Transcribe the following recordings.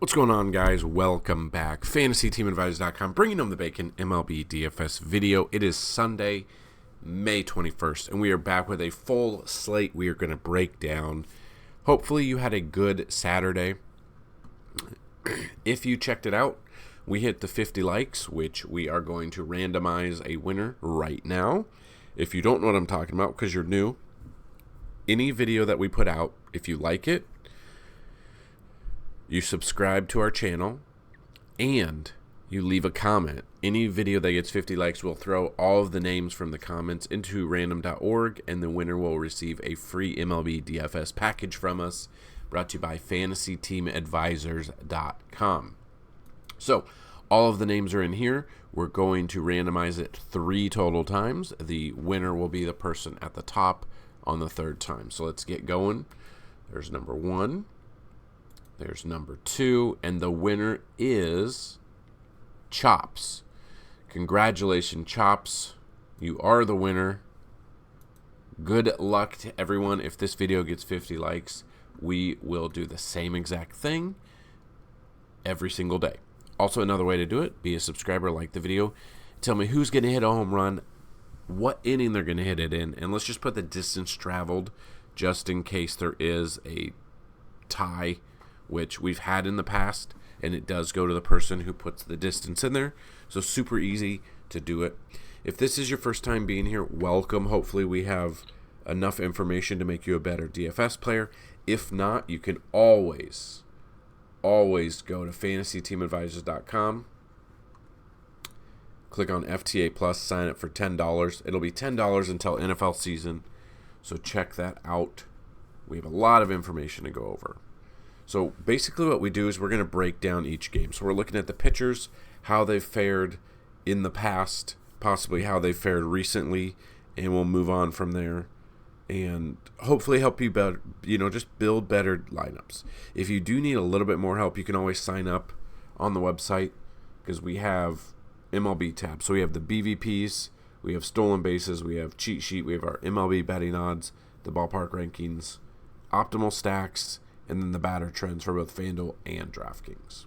What's going on, guys? Welcome back. FantasyTeamAdvisors.com, bringing home the bacon MLB DFS video. It is Sunday, May 21st, and we are back with a full slate we are going to break down. Hopefully you had a good Saturday. If you checked it out, we hit the 50 likes, which we are going to randomize a winner right now. If you don't know what I'm talking about because you're new, any video that we put out, if you like it, you subscribe to our channel, and you leave a comment. Any video that gets 50 likes, we'll throw all of the names from the comments into random.org, and the winner will receive a free MLB DFS package from us, brought to you by FantasyTeamAdvisors.com. So, all of the names are in here. We're going to randomize it 3 total times. The winner will be the person at the top on the 3rd time. So, let's get going. There's number 1. There's number 2, and the winner is Chops. Congratulations, Chops. You are the winner. Good luck to everyone. If this video gets 50 likes, we will do the same exact thing every single day. Also, another way to do it, be a subscriber, like the video. Tell me who's going to hit a home run, what inning they're going to hit it in, and let's just put the distance traveled just in case there is a tie, which we've had in the past, and it does go to the person who puts the distance in there. So super easy to do it. If this is your first time being here, welcome. Hopefully we have enough information to make you a better DFS player. If not, you can always go to FantasyTeamAdvisors.com, click on FTA Plus, sign up for $10. It'll be $10 until NFL season, so check that out. We have a lot of information to go over. So basically what we do is we're going to break down each game. So we're looking at the pitchers, how they've fared in the past, possibly how they've fared recently, and we'll move on from there and hopefully help you better, just build better lineups. If you do need a little bit more help, you can always sign up on the website because we have MLB tabs. So we have the BVPs, we have stolen bases, we have cheat sheet, we have our MLB betting odds, the ballpark rankings, optimal stacks, and then the batter trends for both Fanduel and DraftKings.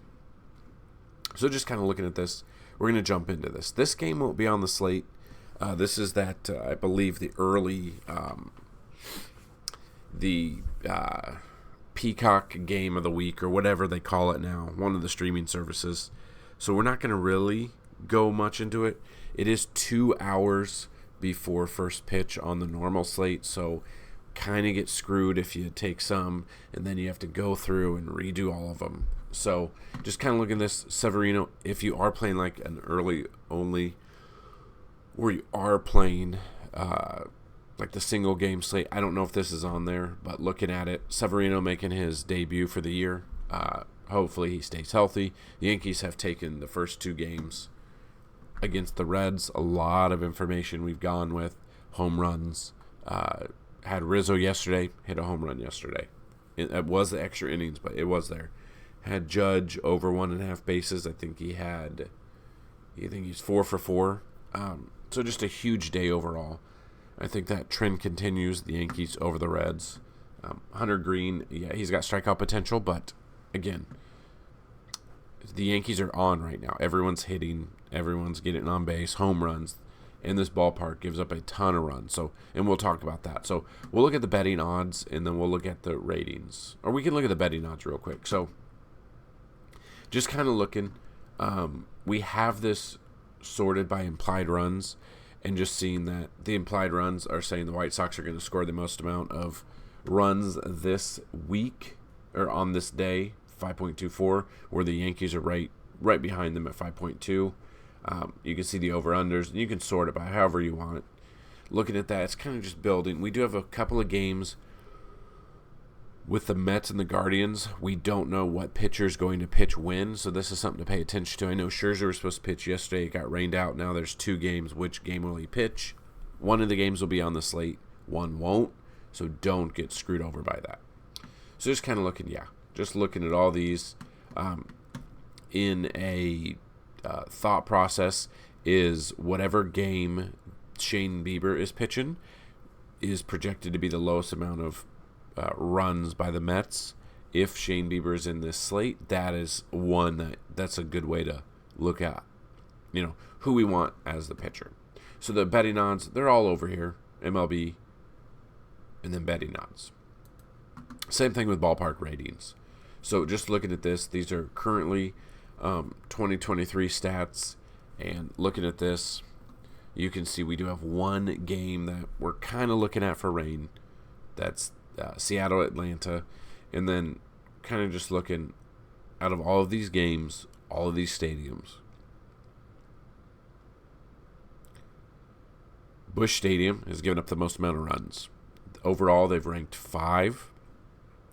So just kind of looking at this, we're going to jump into this. This game won't be on the slate. This is that, I believe, the early, Peacock game of the week, or whatever they call it now, one of the streaming services. So we're not going to really go much into it. It is 2 hours before first pitch on the normal slate, so kind of get screwed if you take some and then you have to go through and redo all of them. So just kind of look at this. Severino, if you are playing like an early only, or you are playing like the single game slate, I don't know if this is on there, but looking at it, Severino making his debut for the year. Hopefully he stays healthy. The Yankees have taken the first 2 games against the Reds. A lot of information we've gone with. Home runs. Had Rizzo yesterday, hit a home run yesterday. It was the extra innings, but it was there. Had Judge over 1.5 bases. I think he's 4 for 4. So just a huge day overall. I think that trend continues. The Yankees over the Reds. Hunter Green, yeah, he's got strikeout potential, but again, the Yankees are on right now. Everyone's hitting. Everyone's getting on base. Home runs. And this ballpark gives up a ton of runs. So, and we'll talk about that. So we'll look at the betting odds, and then we'll look at the ratings. Or we can look at the betting odds real quick. So just kind of looking. We have this sorted by implied runs, and just seeing that the implied runs are saying the White Sox are going to score the most amount of runs this week, or on this day, 5.24, where the Yankees are right behind them at 5.2. You can see the over-unders, and you can sort it by however you want it. Looking at that, it's kind of just building. We do have a couple of games with the Mets and the Guardians. We don't know what pitcher is going to pitch when, so this is something to pay attention to. I know Scherzer was supposed to pitch yesterday. It got rained out. Now there's 2 games. Which game will he pitch? One of the games will be on the slate. One won't, so don't get screwed over by that. So just kind of looking, just looking at all these in a thought process is whatever game Shane Bieber is pitching is projected to be the lowest amount of runs by the Mets, if Shane Bieber is in this slate, that is one that's a good way to look at, who we want as the pitcher. So the betting odds, they're all over here, MLB, and then betting odds. Same thing with ballpark ratings. So just looking at this, these are currently 2023 stats, and looking at this, you can see we do have one game that we're kind of looking at for rain. That's Seattle, Atlanta, and then kind of just looking out of all of these games, all of these stadiums. Busch Stadium has given up the most amount of runs. Overall, they've ranked 5.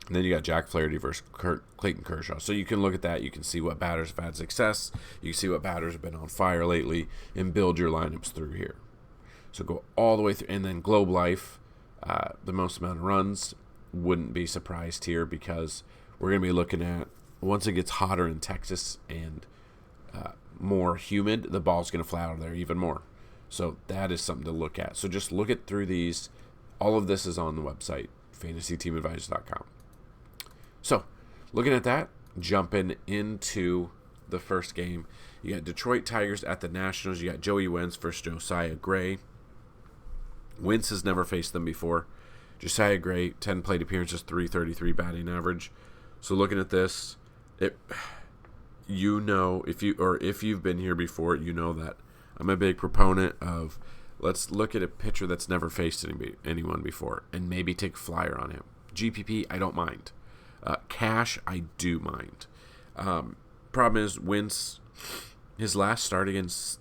And then you got Jack Flaherty versus Clayton Kershaw. So you can look at that. You can see what batters have had success. You can see what batters have been on fire lately and build your lineups through here. So go all the way through. And then Globe Life, the most amount of runs. Wouldn't be surprised here because we're going to be looking at, once it gets hotter in Texas and more humid, the ball's going to fly out of there even more. So that is something to look at. So just look at through these. All of this is on the website, FantasyTeamAdvisors.com. So, looking at that, jumping into the first game, you got Detroit Tigers at the Nationals. You got Joey Wentz versus Josiah Gray. Wentz has never faced them before. Josiah Gray, 10 plate appearances, 333 batting average. So, looking at this, if you've been here before, you know that I'm a big proponent of let's look at a pitcher that's never faced anyone before and maybe take a flyer on him. GPP, I don't mind. Cash, I do mind. Problem is, Wentz, his last start against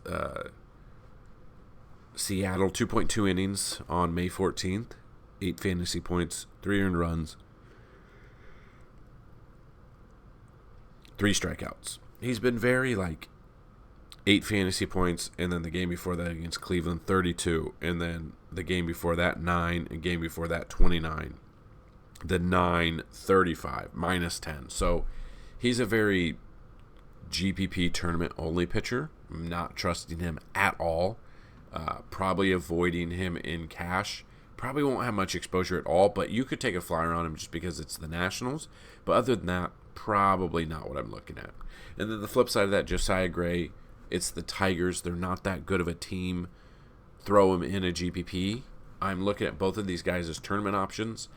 Seattle, 2.2 innings on May 14th, 8 fantasy points, 3 earned runs, 3 strikeouts. He's been very 8 fantasy points, and then the game before that against Cleveland, 32, and then the game before that, 9, and game before that, 29. The 9, 35, minus 10. So he's a very GPP tournament-only pitcher. I'm not trusting him at all. Probably avoiding him in cash. Probably won't have much exposure at all, but you could take a flyer on him just because it's the Nationals. But other than that, probably not what I'm looking at. And then the flip side of that, Josiah Gray, it's the Tigers. They're not that good of a team. Throw him in a GPP. I'm looking at both of these guys as tournament options.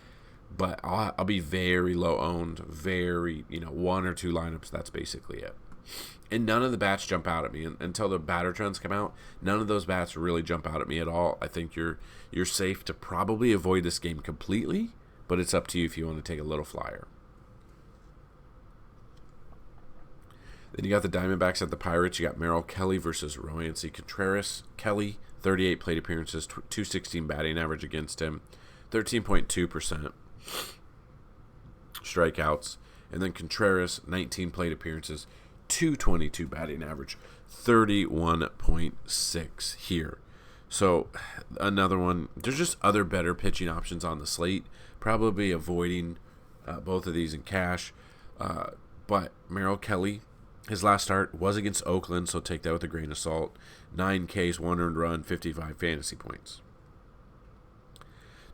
But I'll be very low owned, very, 1 or 2 lineups. That's basically it. And none of the bats jump out at me until the batter trends come out. None of those bats really jump out at me at all. I think you're safe to probably avoid this game completely, but it's up to you if you want to take a little flyer. Then you got the Diamondbacks at the Pirates. You got Merrill Kelly versus Roansy Contreras. Kelly, 38 plate appearances, 216 batting average against him, 13.2%. Strikeouts, and then Contreras, 19 plate appearances, 222 batting average, 31.6 here. So another one. There's just other better pitching options on the slate. Probably avoiding both of these in cash. But Merrill Kelly, his last start was against Oakland, so take that with a grain of salt. 9 Ks, 1 earned run, 55 fantasy points.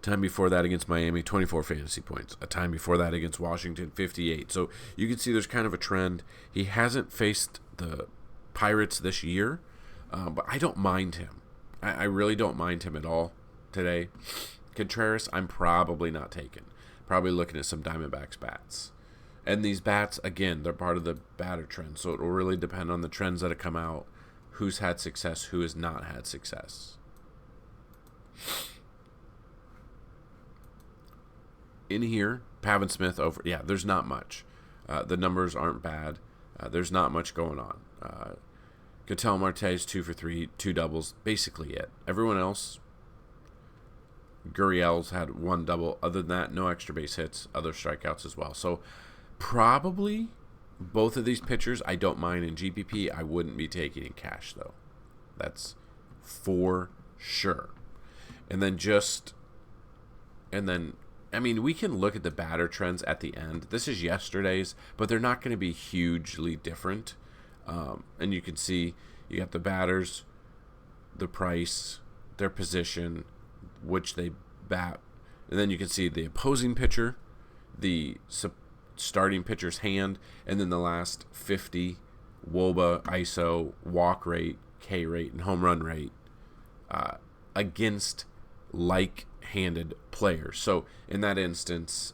Time before that against Miami, 24 fantasy points. A time before that against Washington, 58. So you can see there's kind of a trend. He hasn't faced the Pirates this year, but I don't mind him. I really don't mind him at all today. Contreras, I'm probably not taking. Probably looking at some Diamondbacks bats. And these bats, again, they're part of the batter trend, so it will really depend on the trends that have come out, who's had success, who has not had success. In here, Pavin Smith over. Yeah, there's not much. The numbers aren't bad. There's not much going on. Ketel Marte's 2 for 3, 2 doubles. Basically it. Everyone else, Gurriel's had 1 double. Other than that, no extra base hits. Other strikeouts as well. So probably both of these pitchers I don't mind in GPP. I wouldn't be taking in cash though. That's for sure. And then we can look at the batter trends at the end. This is yesterday's, but they're not going to be hugely different. And you can see you got the batters, the price, their position, which they bat. And then you can see the opposing pitcher, the starting pitcher's hand, and then the last 50 WOBA, ISO, walk rate, K rate, and home run rate against like-handed players. So in that instance,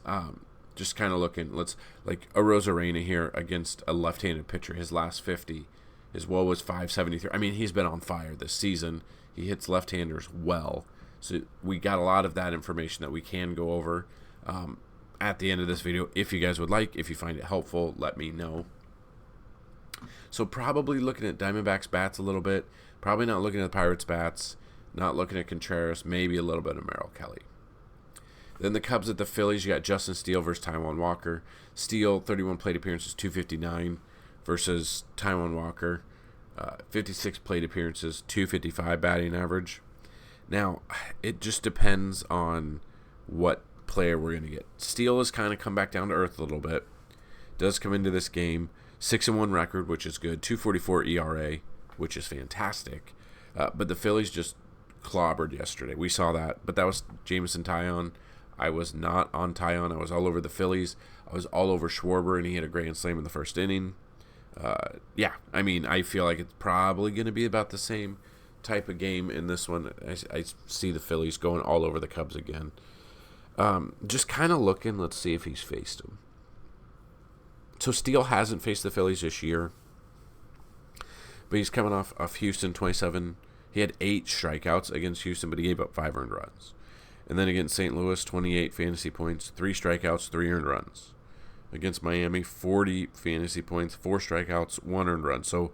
just kind of looking, like a Rosarena here against a left-handed pitcher. His last 50, his WOBA was 573. I mean, he's been on fire this season. He hits left-handers well. So we got a lot of that information that we can go over at the end of this video. If you guys would like, if you find it helpful, let me know. So probably looking at Diamondbacks bats a little bit. Probably not looking at the Pirates bats. Not looking at Contreras. Maybe a little bit of Merrill Kelly. Then the Cubs at the Phillies. You got Justin Steele versus Taijuan Walker. Steele, 31 plate appearances, 259 versus Taijuan Walker, 56 plate appearances, 255 batting average. Now, it just depends on what player we're going to get. Steele has kind of come back down to earth a little bit. Does come into this game 6-1 record, which is good. 2.44 ERA, which is fantastic. But the Phillies just clobbered yesterday. We saw that. But that was Jameson Taillon. I was not on Taillon. I was all over the Phillies. I was all over Schwarber, and he hit a grand slam in the first inning. Yeah, I mean, I feel like it's probably going to be about the same type of game in this one. I see the Phillies going all over the Cubs again. Just kind of looking. Let's see if he's faced them. So Steele hasn't faced the Phillies this year, but he's coming off Houston 27. He had 8 strikeouts against Houston, but he gave up 5 earned runs. And then against St. Louis, 28 fantasy points, 3 strikeouts, 3 earned runs. Against Miami, 40 fantasy points, 4 strikeouts, 1 earned run. So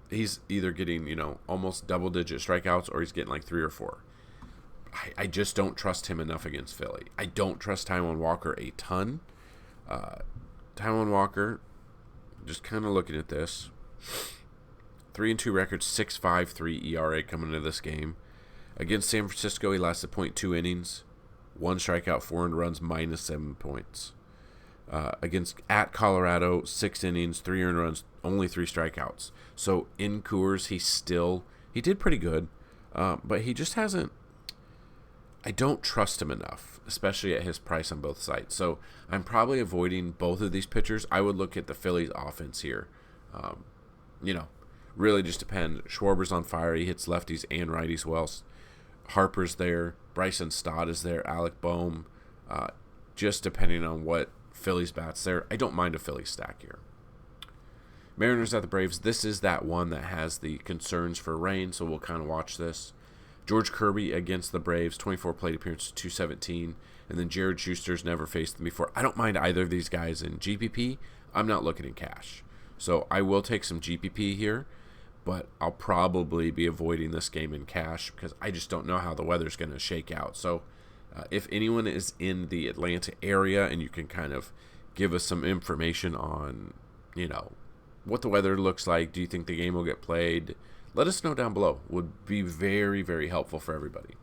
he's either getting, almost double-digit strikeouts, or he's getting like 3 or 4. I just don't trust him enough against Philly. I don't trust Taijuan Walker a ton. Taijuan Walker, just kind of looking at this, 3-2 record, 6.53 ERA coming into this game. Against San Francisco, he lasted 0.2 innings, 1 strikeout, 4 earned runs, minus 7 points. At Colorado, 6 innings, 3 earned runs, only 3 strikeouts. So in Coors, he did pretty good, but he just hasn't. I don't trust him enough, especially at his price on both sides. So I'm probably avoiding both of these pitchers. I would look at the Phillies offense here. Really just depend. Schwarber's on fire. He hits lefties and righties well. Harper's there. Bryson Stott is there. Alec Boehm. Just depending on what Phillies bats there. I don't mind a Phillies stack here. Mariners at the Braves. This is that one that has the concerns for rain, so we'll kind of watch this. George Kirby against the Braves, 24 plate appearances, 217. And then Jared Schuster's never faced them before. I don't mind either of these guys in GPP. I'm not looking in cash. So I will take some GPP here, but I'll probably be avoiding this game in cash because I just don't know how the weather's going to shake out. So if anyone is in the Atlanta area and you can kind of give us some information on, what the weather looks like, do you think the game will get played? Let us know down below. Would be very, very helpful for everybody.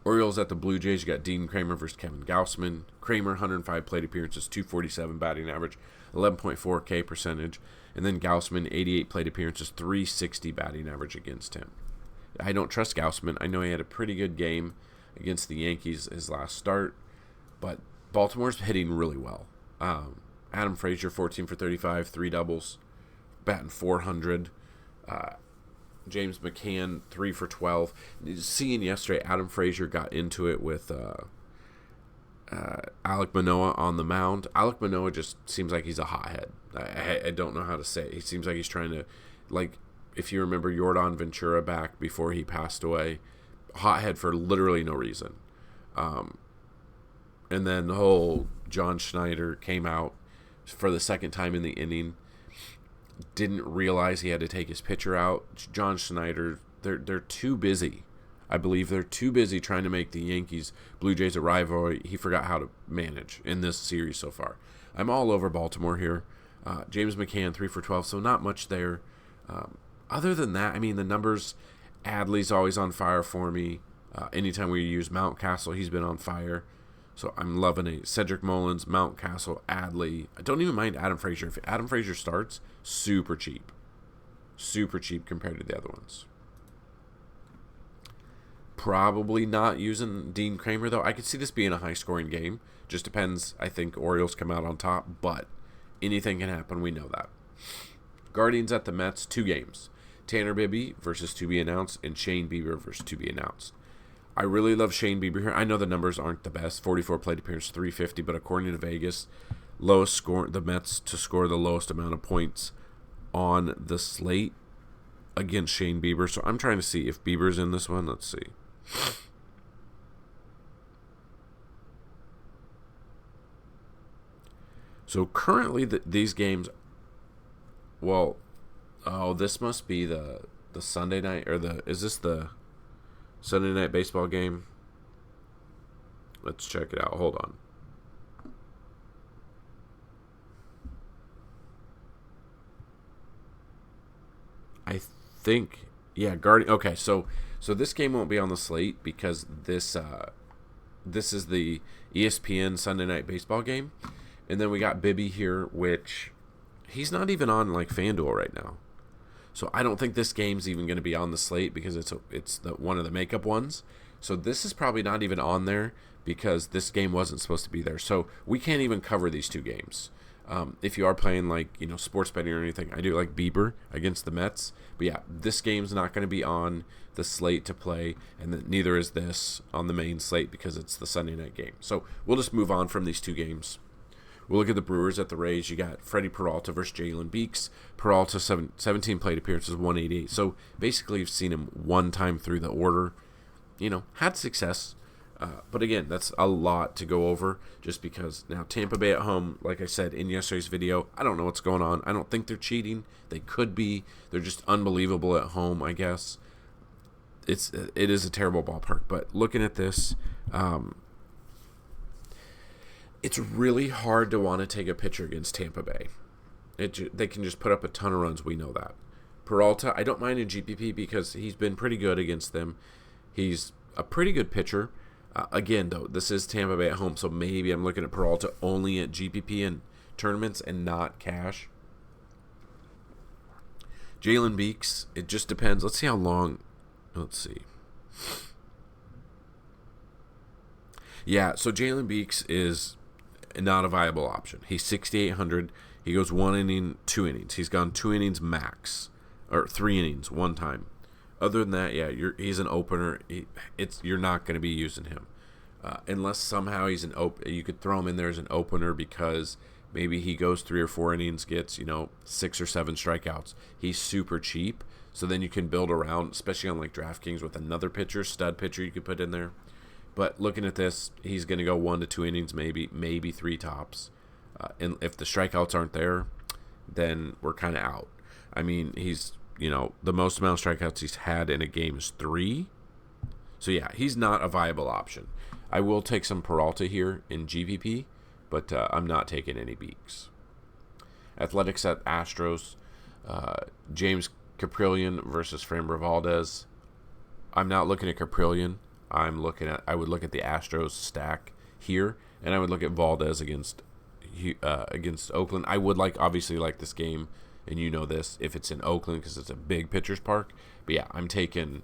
Orioles at the Blue Jays. You got Dean Kramer versus Kevin Gausman. Kramer, 105 plate appearances, 247 batting average, 11.4 K percentage. And then Gausman, 88 plate appearances, 360 batting average against him. I don't trust Gausman. I know he had a pretty good game against the Yankees his last start, but Baltimore's hitting really well. Adam Frazier, 14 for 35, 3 doubles, batting 400. James McCann, 3 for 12. Seeing yesterday, Adam Frazier got into it with Alek Manoah on the mound. Alek Manoah just seems like he's a hothead. I don't know how to say it. He seems like he's trying to, if you remember Yordan Ventura back before he passed away, hothead for literally no reason. And then the whole John Schneider came out for the second time in the inning. Didn't realize he had to take his pitcher out. John Schneider, they're too busy. I believe they're too busy trying to make the Yankees Blue Jays a rivalry. He forgot how to manage in this series so far. I'm all over Baltimore here. James McCann, 3 for 12, so not much there. Other than that, the numbers, Adley's always on fire for me. Anytime we use Mountcastle, he's been on fire. So I'm loving it. Cedric Mullins, Mountcastle, Adley. I don't even mind Adam Frazier. If Adam Frazier starts, super cheap. Super cheap compared to the other ones. Probably not using Dean Kramer, though. I could see this being a high-scoring game. Just depends. I think Orioles come out on top, but anything can happen. We know that. Guardians at the Mets, 2 games. Tanner Bibby versus to be announced, and Shane Bieber versus to be announced. I really love Shane Bieber here. I know the numbers aren't the best. 44 plate appearance, 350, but according to Vegas, lowest score, the Mets to score the lowest amount of points on the slate against Shane Bieber. So I'm trying to see if Bieber's in this one. Let's see. So currently these games, this must be the Sunday night, or is this the Sunday night baseball game? Let's check it out. Hold on. I think, yeah, Guardian. Okay, so this game won't be on the slate because this is the ESPN Sunday night baseball game, and then we got Bibby here, which he's not even on like FanDuel right now. So I don't think this game's even going to be on the slate because it's one of the makeup ones. So this is probably not even on there because this game wasn't supposed to be there. So we can't even cover these 2 games. If you are playing like, sports betting or anything, I do like Bieber against the Mets. But yeah, this game's not going to be on the slate to play, and then neither is this on the main slate because it's the Sunday night game. So we'll just move on from these 2 games. We'll look at the Brewers at the Rays. You got Freddie Peralta versus Jalen Beeks. Peralta, 17 plate appearances, 188. So basically you've seen him one time through the order. Had success. But again, that's a lot to go over just because now Tampa Bay at home, like I said in yesterday's video, I don't know what's going on. I don't think they're cheating. They could be. They're just unbelievable at home, I guess. It is a terrible ballpark. But looking at this, it's really hard to want to take a pitcher against Tampa Bay. They can just put up a ton of runs. We know that. Peralta, I don't mind in GPP because he's been pretty good against them. He's a pretty good pitcher. Again, though, this is Tampa Bay at home, so maybe I'm looking at Peralta only at GPP and tournaments and not cash. Jalen Beeks, it just depends. Let's see how long. Let's see. Yeah, so Jalen Beeks is not a viable option. He's 6,800. He goes 1 inning, 2 innings. He's gone 2 innings max, or 3 innings one time. Other than that, yeah, he's an opener. You're not going to be using him unless somehow he's you could throw him in there as an opener because maybe he goes 3 or 4 innings, gets 6 or 7 strikeouts. He's super cheap, so then you can build around, especially on like DraftKings with another pitcher, stud pitcher you could put in there. But looking at this, he's going to go 1 to 2 innings, maybe 3 tops. And if the strikeouts aren't there, then we're kind of out. I mean, he's, the most amount of strikeouts he's had in a game is 3. So yeah, he's not a viable option. I will take some Peralta here in GPP, but I'm not taking any Beeks. Athletics at Astros, James Caprillion versus Framber Valdez. I'm not looking at Caprillion. I would look at the Astros stack here, and I would look at Valdez against Oakland. I would obviously like this game, and this if it's in Oakland because it's a big pitcher's park. But yeah, I'm taking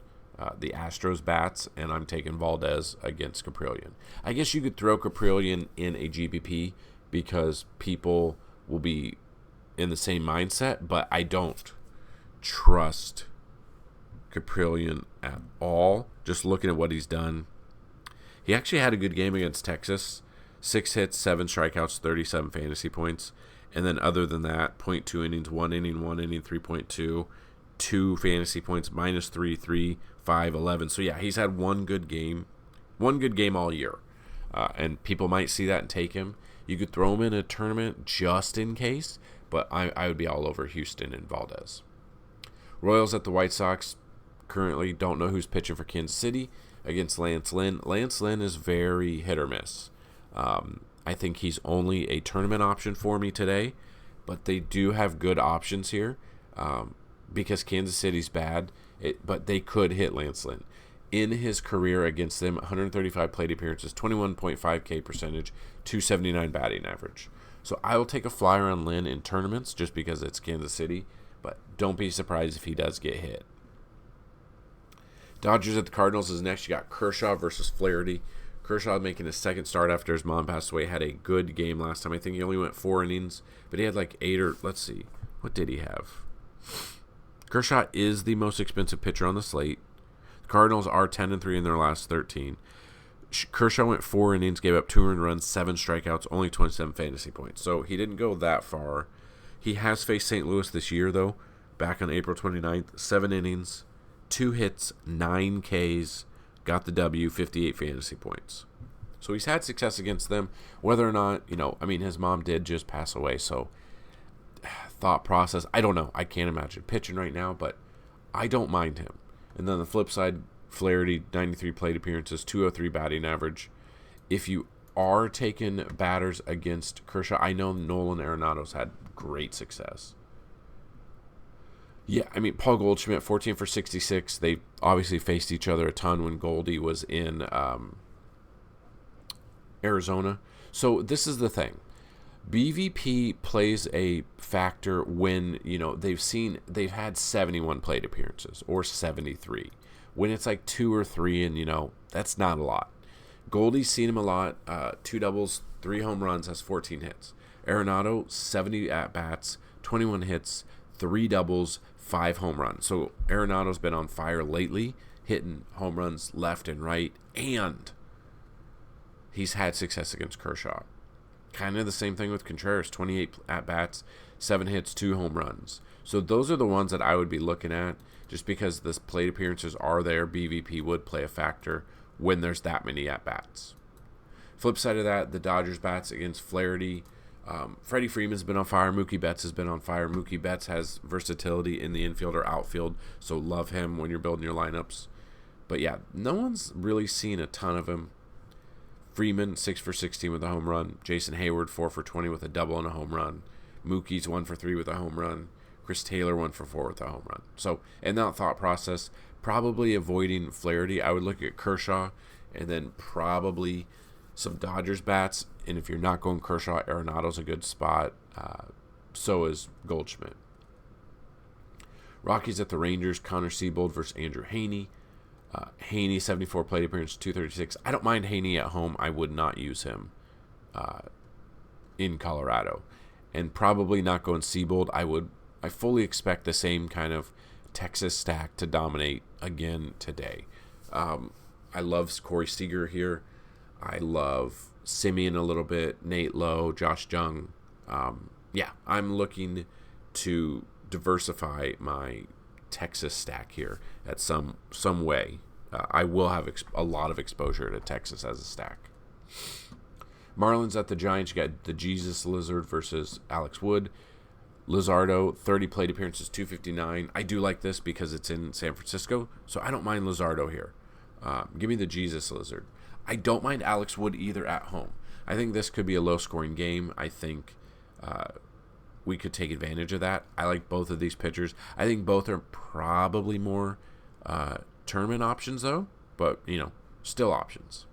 the Astros bats, and I'm taking Valdez against Caprillion. I guess you could throw Caprillion in a GPP because people will be in the same mindset, but I don't trust Caprillion at all. Just looking at what he's done, he actually had a good game against Texas. 6 hits, 7 strikeouts, 37 fantasy points. And then other than that, 0.2 innings, 1 inning, 3.2, 2 fantasy points, -3, 3, 5, 11. So yeah, he's had one good game all year. And people might see that and take him. You could throw him in a tournament just in case, but I would be all over Houston and Valdez. Royals at the White Sox. Currently don't know who's pitching for Kansas City against Lance Lynn. Lance Lynn is very hit or miss. I think he's only a tournament option for me today, but they do have good options here because Kansas City's bad, but they could hit Lance Lynn. In his career against them, 135 plate appearances, 21.5 K percentage, 279 batting average. So I will take a flyer on Lynn in tournaments just because it's Kansas City, but don't be surprised if he does get hit. Dodgers at the Cardinals is next. You got Kershaw versus Flaherty. Kershaw making his second start after his mom passed away. Had a good game last time. I think he only went 4 innings, but he had like 8 or, let's see, what did he have? Kershaw is the most expensive pitcher on the slate. The Cardinals are 10-3 in their last 13. Kershaw went 4 innings, gave up 2 earned runs, 7 strikeouts, only 27 fantasy points. So he didn't go that far. He has faced St. Louis this year, though, back on April 29th. 7 innings, 2 hits, 9 Ks, got the W, 58 fantasy points. So he's had success against them. Whether or not, his mom did just pass away, so thought process, I don't know. I can't imagine pitching right now, but I don't mind him. And then the flip side, Flaherty, 93 plate appearances, 203 batting average. If you are taking batters against Kershaw, I know Nolan Arenado's had great success. Yeah, Paul Goldschmidt, 14 for 66. They obviously faced each other a ton when Goldie was in Arizona. So this is the thing. BVP plays a factor when, they've had 71 plate appearances or 73. When it's like 2 or 3 and, that's not a lot. Goldie's seen him a lot. 2 doubles, 3 home runs, has 14 hits. Arenado, 70 at-bats, 21 hits, 3 doubles, 5 home runs. So Arenado's been on fire lately, hitting home runs left and right, and he's had success against Kershaw. Kind of the same thing with Contreras, 28 at-bats, 7 hits, 2 home runs. So those are the ones that I would be looking at. Just because the plate appearances are there, BVP would play a factor when there's that many at-bats. Flip side of that, the Dodgers bats against Flaherty. Freddie Freeman's been on fire. Mookie Betts has been on fire. Mookie Betts has versatility in the infield or outfield, so love him when you're building your lineups. But yeah, no one's really seen a ton of him. Freeman, 6 for 16 with a home run. Jason Hayward, 4 for 20 with a double and a home run. Mookie's 1 for 3 with a home run. Chris Taylor 1 for 4 with a home run. So in that thought process, probably avoiding Flaherty, I would look at Kershaw and then probably some Dodgers bats. And if you're not going Kershaw, Arenado's a good spot. So is Goldschmidt. Rockies at the Rangers, Connor Siebold versus Andrew Heaney. Heaney, 74 plate appearance, 236. I don't mind Heaney at home. I would not use him in Colorado. And probably not going Siebold. I fully expect the same kind of Texas stack to dominate again today. I love Corey Seager here. I love Simeon a little bit, Nate Lowe, Josh Jung. I'm looking to diversify my Texas stack here at some way. I will have a lot of exposure to Texas as a stack. Marlins at the Giants. You got the Jesus Lizard versus Alex Wood. Luzardo, 30 plate appearances, 259. I do like this because it's in San Francisco, so I don't mind Luzardo here. Give me the Jesus Lizard. I don't mind Alex Wood either at home. I think this could be a low-scoring game. I think we could take advantage of that. I like both of these pitchers. I think both are probably more tournament options, though, but, still options.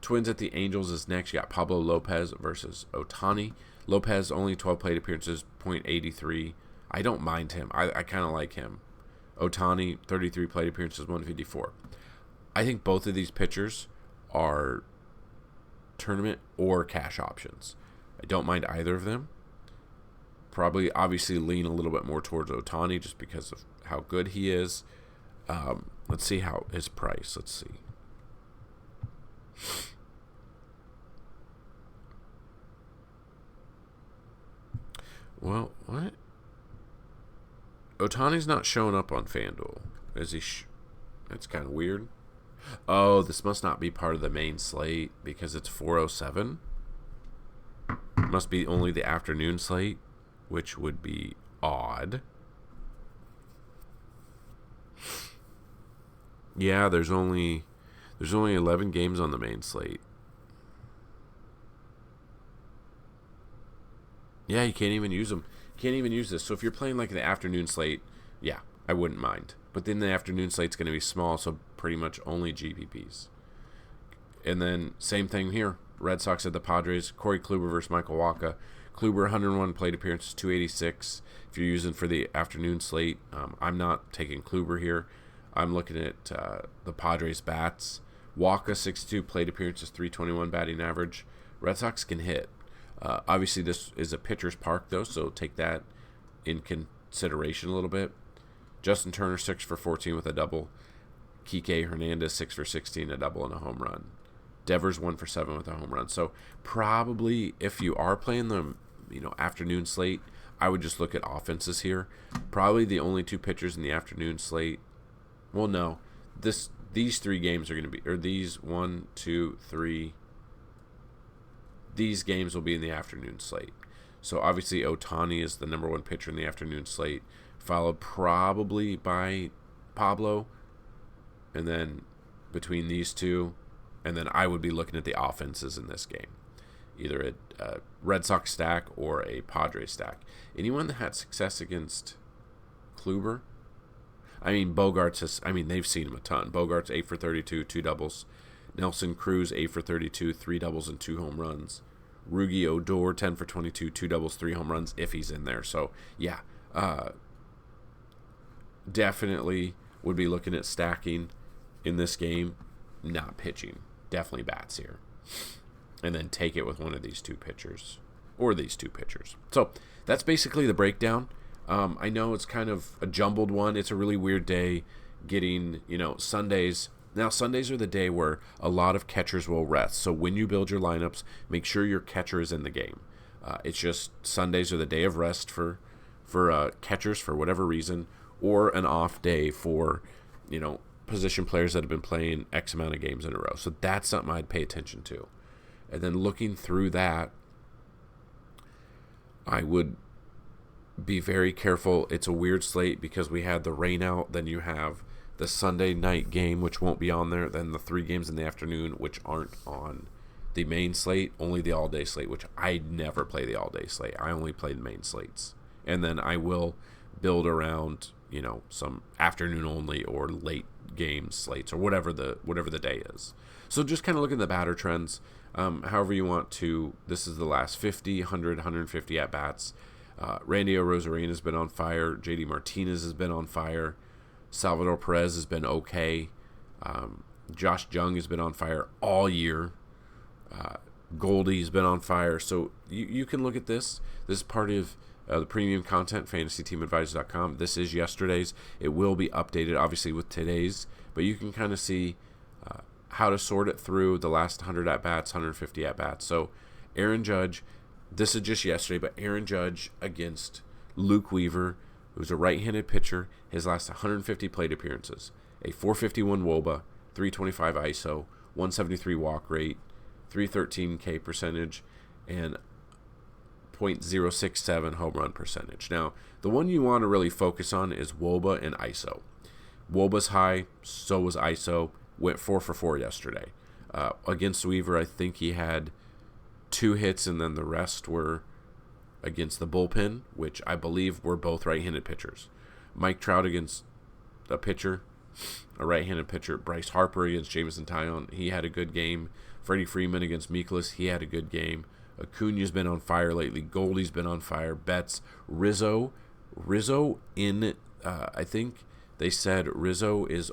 Twins at the Angels is next. You got Pablo Lopez versus Ohtani. Lopez, only 12 plate appearances, .83. I don't mind him. I kind of like him. Ohtani, 33 plate appearances, 154. I think both of these pitchers are tournament or cash options. I don't mind either of them. Probably, obviously, lean a little bit more towards Ohtani just because of how good he is. Let's see how his price. Let's see. Well, what? Ohtani's not showing up on Fanduel. Is he? That's kind of weird. Oh, this must not be part of the main slate because it's 407. Must be only the afternoon slate, which would be odd. Yeah, there's only 11 games on the main slate. Yeah, you can't even use them. Can't even use this. So if you're playing like the afternoon slate, yeah, I wouldn't mind. But then the afternoon slate's going to be small, so pretty much only GPPs. And then same thing here. Red Sox at the Padres. Corey Kluber versus Michael Wacha. Kluber, 101 plate appearances, 286. If you're using for the afternoon slate, I'm not taking Kluber here. I'm looking at the Padres bats. Walker, 62 plate appearances, 321 batting average. Red Sox can hit. Obviously, this is a pitcher's park, though, so take that in consideration a little bit. Justin Turner, 6 for 14 with a double. Kike Hernandez, 6 for 16, a double and a home run. Devers, 1 for 7 with a home run. So probably if you are playing the afternoon slate, I would just look at offenses here. Probably the only 2 pitchers in the afternoon slate. Well, no. These 3 games are going to be, or these 1, 2, 3. These games will be in the afternoon slate. So obviously Ohtani is the number 1 pitcher in the afternoon slate, followed probably by Pablo. And then between these 2, and then I would be looking at the offenses in this game. Either a Red Sox stack or a Padres stack. Anyone that had success against Kluber? I mean, they've seen him a ton. Bogart's 8 for 32, 2 doubles. Nelson Cruz, 8 for 32, 3 doubles and 2 home runs. Rugi Odor, 10 for 22, 2 doubles, 3 home runs, if he's in there. So, yeah, definitely would be looking at stacking in this game, not pitching. Definitely bats here. And then take it with one of these 2 pitchers or these 2 pitchers. So that's basically the breakdown. I know it's kind of a jumbled one. It's a really weird day getting, Sundays. Now, Sundays are the day where a lot of catchers will rest. So when you build your lineups, make sure your catcher is in the game. It's just Sundays are the day of rest for catchers for whatever reason, or an off day for, position players that have been playing X amount of games in a row. So that's something I'd pay attention to. And then looking through that, I would be very careful. It's a weird slate because we had the rain out. Then you have the Sunday night game, which won't be on there. Then the 3 games in the afternoon, which aren't on the main slate. Only the all-day slate, which I never play the all-day slate. I only play the main slates. And then I will build around, some afternoon only or late game slates or whatever the day is. So just kind of look at the batter trends. However you want to. This is the last 50, 100, 150 at-bats. Randy Arozarena has been on fire. JD Martinez has been on fire. Salvador Perez has been okay. Josh Jung has been on fire all year. Goldie's been on fire. So you can look at this. This is part of the premium content, FantasyTeamAdvisors.com. This is yesterday's. It will be updated, obviously, with today's. But you can kind of see how to sort it through the last 100 at-bats, 150 at-bats. So Aaron Judge, this is just yesterday, but Aaron Judge against Luke Weaver, who's a right-handed pitcher, his last 150 plate appearances, a 451 WOBA, 325 ISO, 173 walk rate, 313 K percentage, and .067 home run percentage. Now, the one you want to really focus on is WOBA and ISO. WOBA's high, so was ISO. Went 4 for 4 yesterday. Against Weaver, I think he had 2 hits, and then the rest were against the bullpen, which I believe were both right-handed pitchers. Mike Trout against a right-handed pitcher. Bryce Harper against Jameson Taillon, he had a good game. Freddie Freeman against Mikolas, he had a good game. Acuna's been on fire lately. Goldie's been on fire. Betts, Rizzo in, I think they said Rizzo is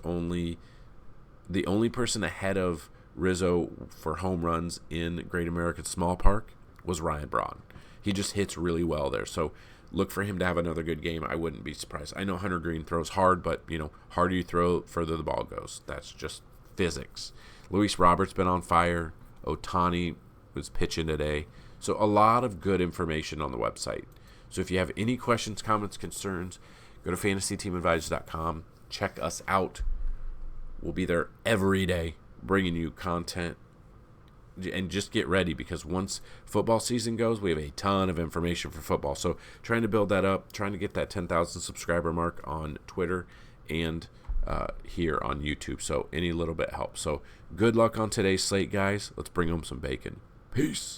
the only person ahead of Rizzo for home runs in Great American Small Park was Ryan Braun. He just hits really well there. So look for him to have another good game. I wouldn't be surprised. I know Hunter Green throws hard, but, harder you throw, further the ball goes. That's just physics. Luis Roberts been on fire. Ohtani was pitching today. So a lot of good information on the website. So if you have any questions, comments, concerns, go to FantasyTeamAdvisors.com. Check us out. We'll be there every day bringing you content. And just get ready, because once football season goes, we have a ton of information for football. So trying to build that up, trying to get that 10,000 subscriber mark on Twitter and here on YouTube. So any little bit helps. So good luck on today's slate, guys. Let's bring home some bacon. Peace.